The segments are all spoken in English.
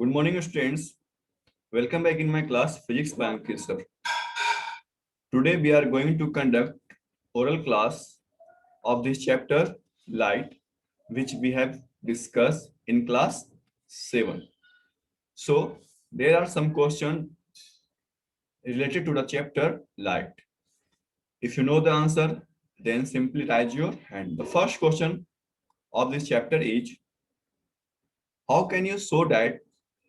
Good morning, students. Welcome back in my class, Physics by Ankit sir. Today we are going to conduct oral class of this chapter, Light, which we have discussed in class 7. So, there are some questions related to the chapter, Light. If you know the answer, then simply raise your hand. The first question of this chapter is, how can you show that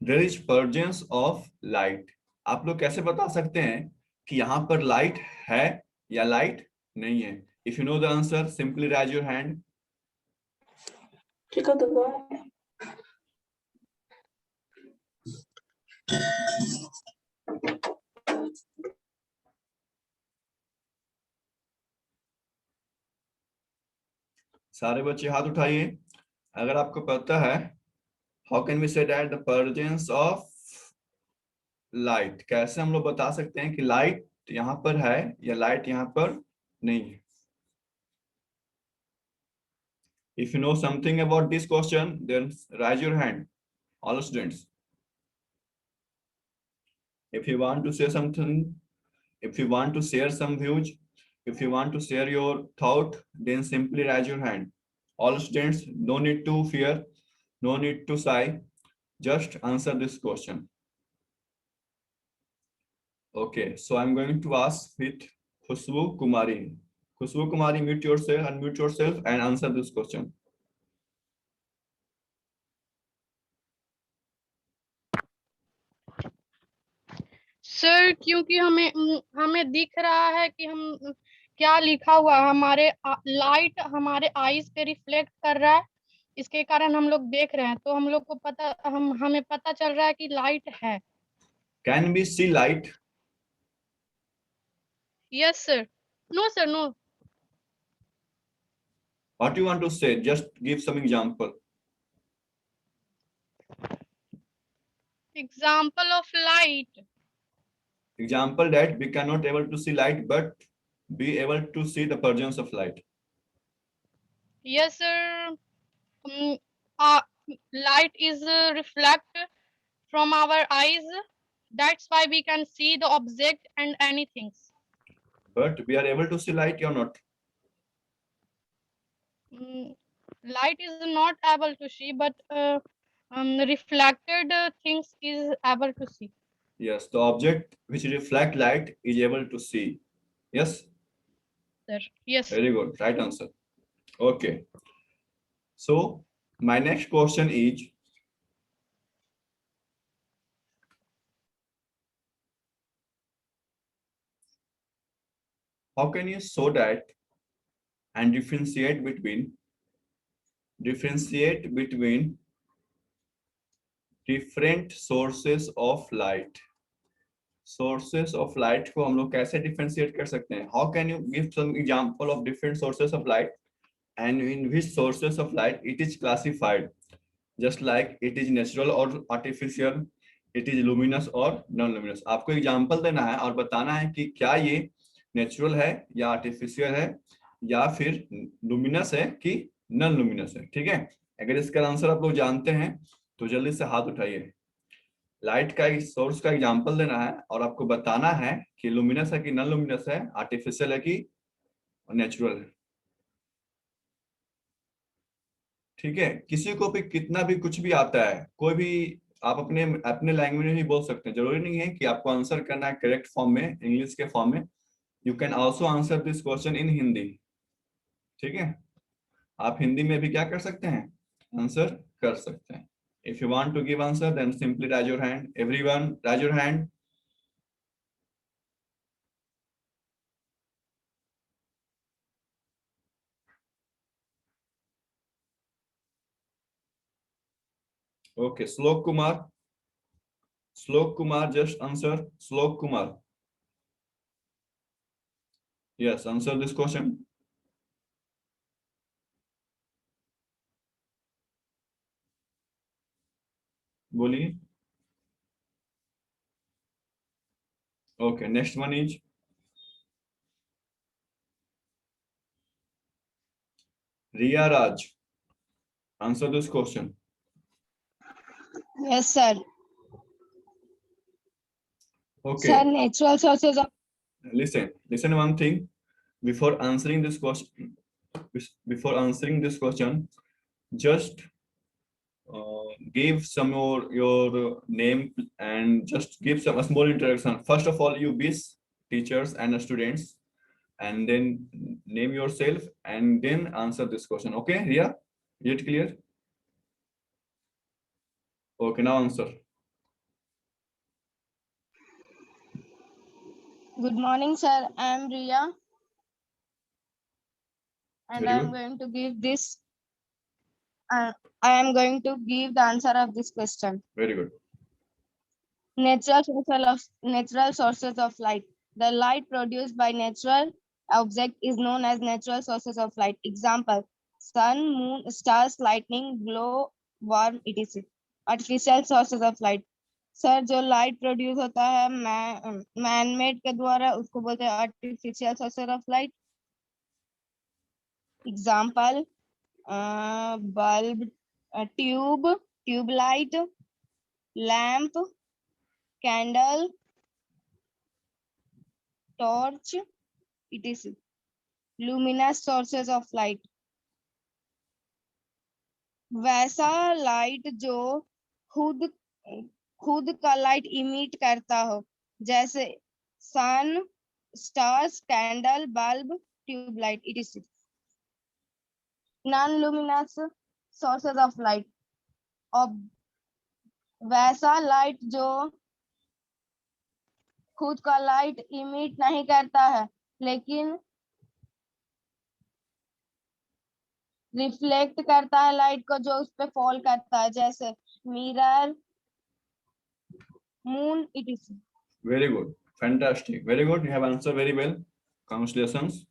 there is presence of light? आप लोग कैसे बता सकते हैं कि यहाँ पर light है या लाइट नहीं है? If you know the answer, simply raise your hand. सारे बच्चे हाथ उठाइए अगर आपको पता है. How can we say that the presence of light? कैसे हम लोग बता सकते हैं कि लाइट यहाँ पर है या लाइट यहाँ पर नहीं है? If you know something about this question, then raise your hand, all students. If you want to say something, if you want to share some views, if you want to share your thought, then simply raise your hand. All students, no need to fear, no need to sigh, just answer this question. Okay, so I'm going to ask with Khushbu Kumari. Khushbu Kumari, unmute yourself and answer this question. Sir क्योंकि हमें दिख रहा है कि हम क्या लिखा हुआ है, हमारे लाइट हमारे आईज पे रिफ्लेक्ट कर रहा है, इसके कारण हम लोग देख रहे हैं, तो हम लोग को हमें पता चल रहा है कि लाइट है. Can we see light? Yes sir. No sir, no. What do you want to say? Just give some example. Example of light. Example that we cannot able to see light, but be able to see the presence of light. Yes sir. Light is reflected from our eyes. That's why we can see the object and anything. But we are able to see light or not? Light is not able to see, but reflected things is able to see. Yes, the object which reflect light is able to see. Yes? Sir. Yes. Very good. Right answer. Okay. So, my next question is, how can you show that and differentiate between different sources of light? Sources of light को हम लोग कैसे differentiate कर सकते हैं? How can you give some example of different sources of light and in which sources of light it is classified? Just like it is natural or artificial, it is luminous or non-luminous. आपको example देना है और बताना है कि क्या ये natural है या आर्टिफिशियल है या फिर लुमिनस है कि नॉन लुमिनस है. ठीक है, अगर इसका आंसर आप लोग जानते हैं तो जल्दी से हाथ उठाइए. लाइट का सोर्स का एग्जांपल देना है और आपको बताना है कि लुमिनस है कि नॉन लुमिनस है, आर्टिफिशियल है कि नेचुरल है. ठीक है, किसी को भी कितना भी कुछ भी आता है, कोई भी आप अपने लैंग्वेज में भी बोल सकते हैं. जरूरी नहीं है कि आपको आंसर करना है करेक्ट फॉर्म में, इंग्लिश के फॉर्म में. You can also answer this question in Hindi. ठीक है, आप हिंदी में भी क्या कर सकते हैं, आंसर कर सकते हैं. If you want to give answer then simply raise your hand. Everyone raise your hand. Okay, Slok Kumar. Slok Kumar, just answer. Slok Kumar. Yes, answer this question. बोलिए. Okay, next one is Riya Raj. Answer this question. Yes, sir. Okay. Sir, natural sources of Listen one thing. Before answering this question, just give some your name and just give some a small introduction. First of all, you be teachers and students, and then name yourself and then answer this question. Okay, Ria? Is it clear? Okay, now answer. Good morning, sir. I am Riya. And Very I am good. going to give this. I am going to give the answer of this question. Very good. Natural sources of light. The light produced by natural object is known as natural sources of light. Example: sun, moon, stars, lightning, glow, worm, etc. Artificial sources of light. Sir जो light produce होता है man made के द्वारा उसको बोलते हैं artificial sources of light. Example bulb, tube light, lamp, candle, torch, etc. luminous sources of light. वैसा light जो खुद का लाइट इमिट करता हो, जैसे sun, stars, candle, bulb, tube light, etc. Non luminous sources of light. वैसा लाइट जो खुद का लाइट इमिट नहीं करता है लेकिन रिफ्लेक्ट करता है लाइट को जो उस पे फॉल करता है, जैसे mirror, moon, etc. Very good. Fantastic. Very good. You have answered very well. Congratulations.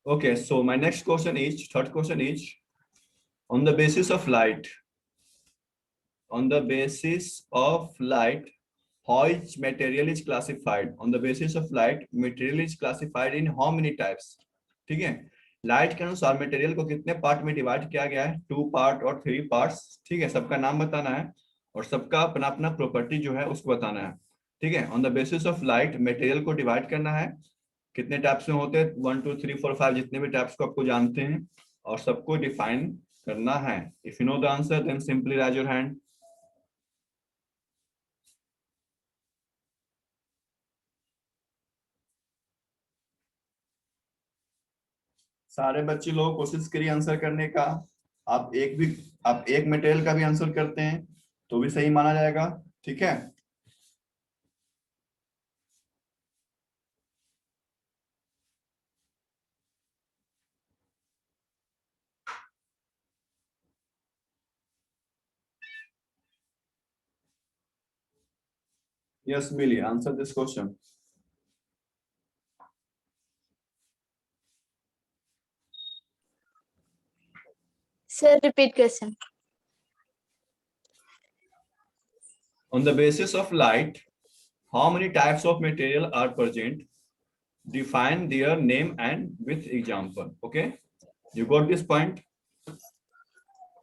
Okay, so my next question is, third question is, on the basis of light, how each material is classified? On the basis of light, material is classified in how many types? ठीक है, light के अनुसार material को कितने part में divide किया गया है? 2 पार्ट और 3 पार्ट्स. ठीक है, सबका नाम बताना है और सबका अपना अपना प्रॉपर्टी जो है उसको बताना है. ठीक है, on the basis of light material को डिवाइड करना है. कितने टाइप्स में होते हैं? 1 2 3 4 5 जितने भी टाइप्स को आपको जानते हैं और सबको डिफाइन करना है. If you know the answer then simply raise your hand. सारे बच्चे लोग कोशिश करिए आंसर करने का. आप एक मटेरियल का भी आंसर करते हैं तो भी सही माना जाएगा. ठीक है, yes Billy, answer this question. Sir, repeat question. On the basis of light, how many types of material are present? Define their name and with example. Okay, you got this point?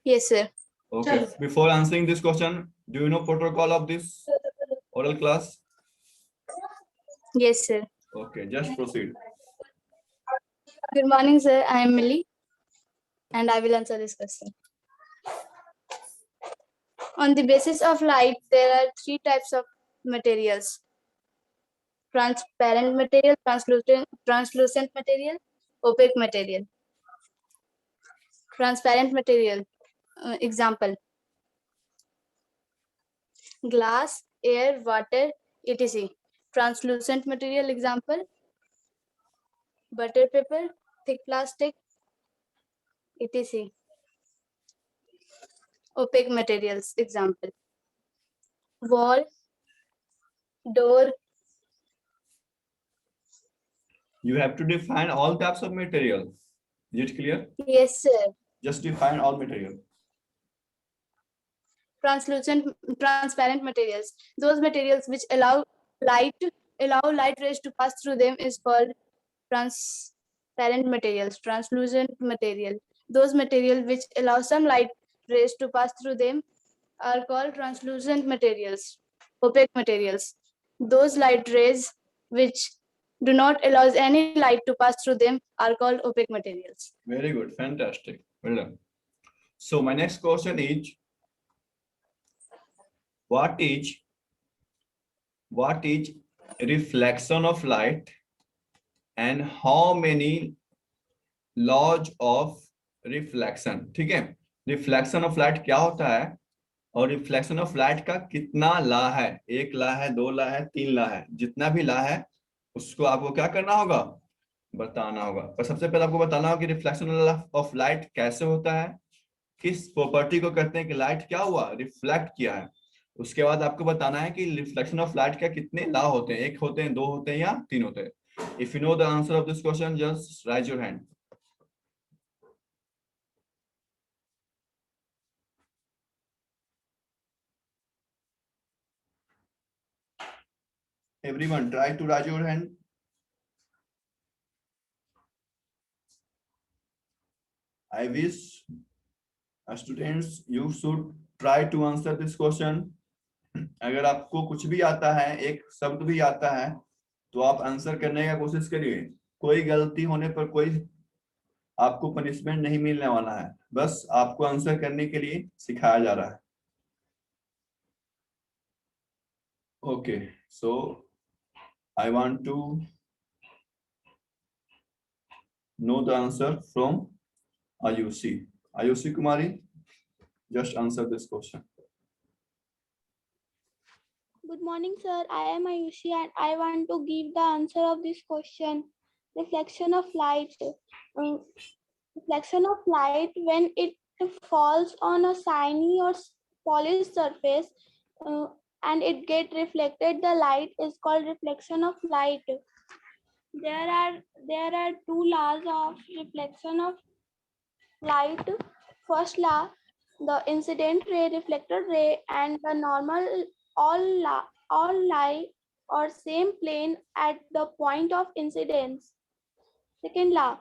Yes, sir. Okay, before answering this question, do you know protocol of this oral class? Yes, sir. Okay, just proceed. Good morning, sir. I am Millie, and I will answer this question. On the basis of light, there are 3 types of materials: transparent material, translucent material, opaque material. Transparent material, example: glass, air, water, etc. Translucent material, example: butter paper, thick plastic, etc. Opaque materials, example: wall, door. You have to define all types of material. Is it clear? Yes, sir. Just define all material. Transparent materials, those materials which allow light rays to pass through them, is called transparent materials. Translucent material, those materials which allow some light rays to pass through them, are called translucent materials. Opaque materials, Those light rays which do not allow any light to pass through them are called opaque materials. Very good, fantastic, well done. So my next question is, what is reflection of light and how many laws of reflection? ठीक है, reflection of light क्या होता है और reflection of light का कितना ला है, 1 ला है, 2 ला है, 3 ला है, जितना भी ला है उसको आपको क्या करना होगा, बताना होगा। पर सबसे पहले आपको बताना होगा कि रिफ्लेक्शन ऑफ लाइट कैसे होता है, किस प्रॉपर्टी को कहते हैं कि लाइट क्या हुआ, रिफ्लेक्ट किया है। उसके बाद आपको बताना है कि रिफ्लेक्शन ऑफ लाइट का कितने लॉ होते हैं, 1 होते हैं, 2 होते हैं या 3 होते हैं। If you know the answer of this question just rise your hand. Everyone try to raise your hand. I wish students you should try to answer this question. अगर आपको कुछ भी आता है, एक शब्द भी आता है, तो आप आंसर करने का कोशिश करिए। कोई गलती होने पर कोई आपको पनिशमेंट नहीं मिलने वाला है, बस आपको आंसर करने के लिए सिखाया जा रहा है। Okay, so I want to know the answer from Ayushi. Ayushi Kumari, just answer this question. Good morning, sir. I am Ayushi and I want to give the answer of this question. Reflection of light. Reflection of light when it falls on a shiny or polished surface and it get reflected, the light is called reflection of light. There are 2 laws of reflection of light. First law, the incident ray, reflected ray, and the normal all lie or same plane at the point of incidence. Second law,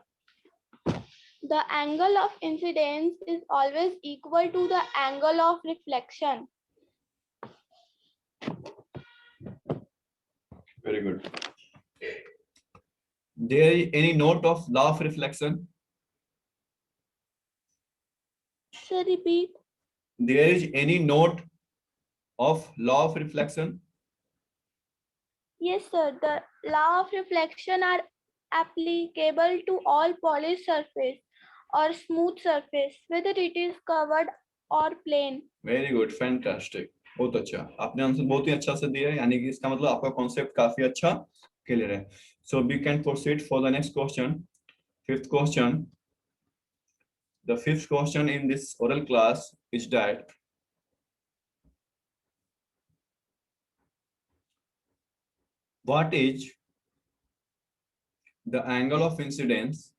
the angle of incidence is always equal to the angle of reflection. Very good. There is any note of law of reflection? So repeat. There is any note of law of reflection? Yes, sir. The law of reflection are applicable to all polished surface or smooth surface, whether it is covered or plain. Very good, fantastic. बहुत अच्छा, आपने answer बहुत ही अच्छा से दिया है, यानी कि इसका मतलब आपका कॉन्सेप्ट काफी अच्छा क्लियर है। So we can proceed for the next question. Fifth question. The fifth question in this oral class is that what is the angle of incidence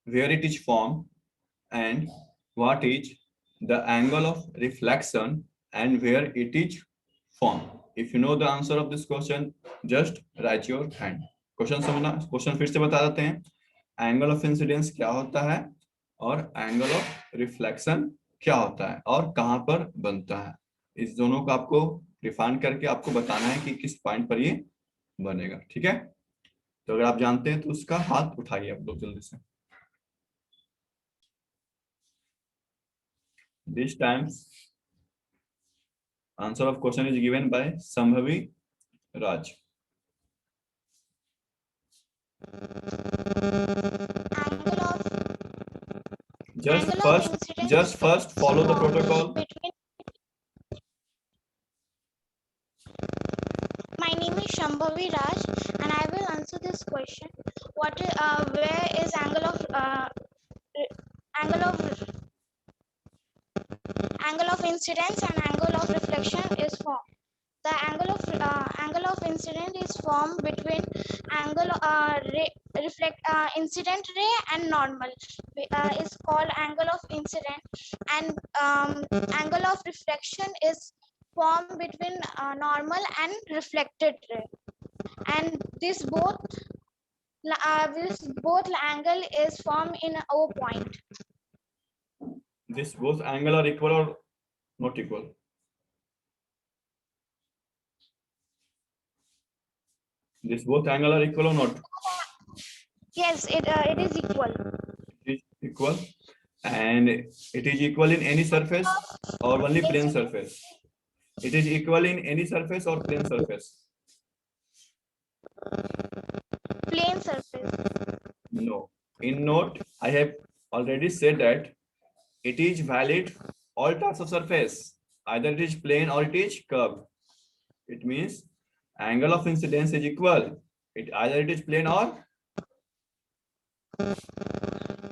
where it is formed and what is the angle of reflection and where it is formed? If you know the answer of this question, just raise your hand. Question समझना, question फिर से बता देते हैं। Angle of incidence क्या होता है और एंगल ऑफ रिफ्लेक्शन क्या होता है और कहां पर बनता है, इस दोनों को आपको डिफाइन करके आपको बताना है कि किस पॉइंट पर ये बनेगा। ठीक है, तो अगर आप जानते हैं तो उसका हाथ उठाइए आप लोग जल्दी से। This times answer of question is given by Sambhavi Raj. Angle of Just first follow the protocol. My name is Shambhavi Raj and I will answer this question. What is where is angle of incidence and angle of reflection is formed? The angle of incidence is formed between incident ray and normal is called angle of incident, and angle of reflection is formed between normal and reflected ray, and this both angle is formed in O point. This both angle are equal or not equal? This both angle are equal or not? Yes, it is equal. It is equal. And it is equal in any surface or only plane surface? It is equal in any surface or plane surface? Plane surface. No. In note, I have already said that it is valid all types of surface. Either it is plane or it is curved. It means angle of incidence is equal. Either it is plane or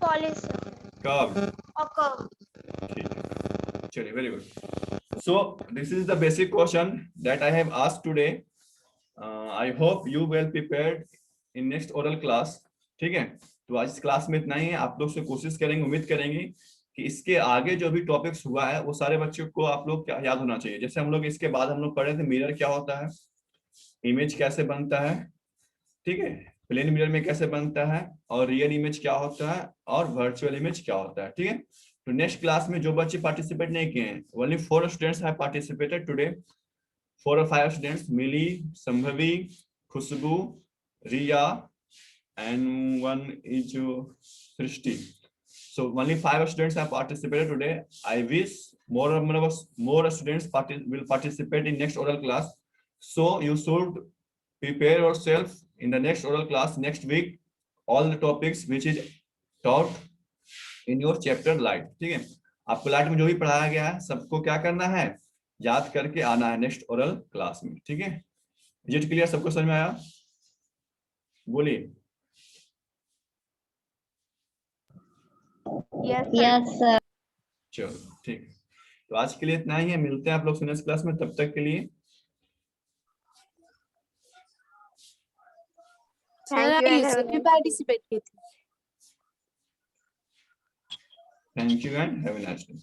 Polis curved. or curve. Chale, very good. So this is the basic question that I have asked today. I hope you well prepared in next oral class. ठीक है, तो आज इस class में इतना ही है. आप लोग से कोशिश करेंगे, उम्मीद करेंगे कि इसके आगे जो भी टॉपिक्स हुआ है वो सारे बच्चों को आप लोग क्या याद होना चाहिए. जैसे हम लोग इसके बाद हम लोग पढ़े थे मिरर क्या होता है, इमेज कैसे बनता है, ठीक है, प्लेन मिरर में कैसे बनता है, और रियल इमेज क्या होता है, और वर्चुअल इमेज क्या होता है. ठीक है, तो नेक्स्ट क्लास में जो बच्चे पार्टिसिपेट नहीं किए हैं, only 4 students have participated today. 4 or 5 students, Mili, Sambhavi, Khushbu, Riya, and one is Srishti. So only 5 students have participated today. I wish more students will participate in next oral class. So you should prepare yourself in the next oral class next week, all the topics which is taught in your chapter light. ठीक है, आपको light में जो भी पढ़ाया गया है सबको क्या करना है, याद करके आना है नेक्स्ट ओरल क्लास में. ठीक है, इज इट क्लियर? सबको समझ में आया? बोलिए. Yes, sir. चलो ठीक है, तो आज के लिए इतना ही है. मिलते हैं आप लोग से नेक्स्ट क्लास में. तब तक के लिए Thank you and Sir, have a भी participate की थी. Thank you and have a nice day.